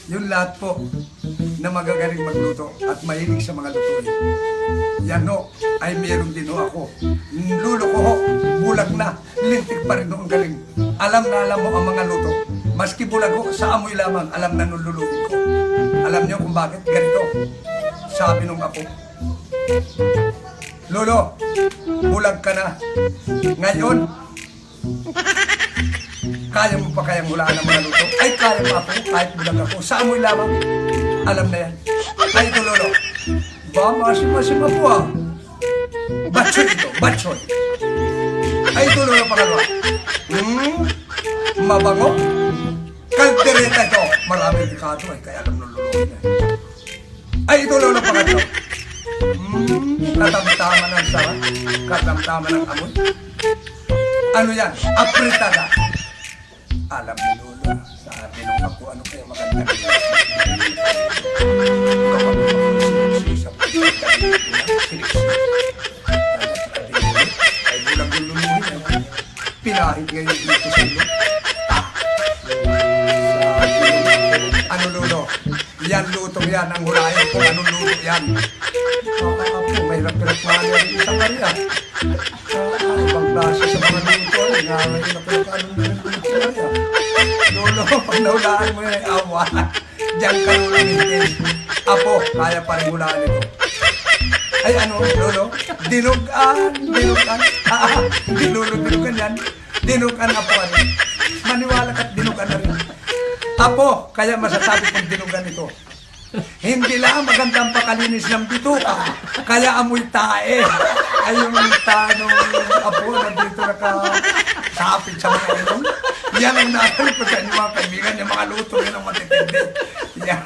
Yung lahat po na magagaling magluto at mahilig sa mga lutuin. Yan ho, ay meron din ho ako. Lulo ko ho, bulag na, lintik pa rin ho ang galing. Alam na alam mo ang mga luto. Maski bulag ho, sa amoy lamang, alam na nung luluin ko. Alam niyo kung bakit ganito? Sabi nung ako, Lolo, bulag ka na. Ngayon, kaya mo pa kayang hulaan ng mga luto? Ay, kaya mo ako, kahit bulag ako. Sa amoy lamang, alam na yan. Ay, ito, Lolo. Ba, masim-masim po ah. Batsoy ito, batsoy. Ay, ito, Lolo, pangalawa. Mabango. Kaldereta ito. Marami dikado ay kaya alam ng Lolo niya. Ay, ito, Lolo, pangalawa. Katamtaman ng sarap. Katamtaman ng amoy. Ano yan? Apritada. Alam ni Lolo, sabi nung ako, ano kaya maganda rin. Ay bulang yung luluhin. Pinahid ngayon dito sa ilo. Ano Lolo? Yan lutong yan. Ang hulayan ko, anong luto yan? Ako, may hirap-hirap nga rin isang kanya. Ibang klase sa mga luto. Ngayon ako anong luto yan. Lolo, pag nahulaan mo yung awa, diyan ka luluhin. Apo, kaya pa rin hulaan ito. Ay ano, Lolo? Dinugan. Hindi Lolo, dinugan yan. Dinugan apo ano. Maniwala ka't dinugan na rin. Apo, kaya masasabi kong dinugan ito. Hindi lang magandang pakalinis ng bituka, kaya amoy tae. Ay yung tanong apo na dito nakasapit sa mga ilong. Yan ang nakalipad sa inyo mga kaibigan, yung mga luto yan ang matitindi. Yan.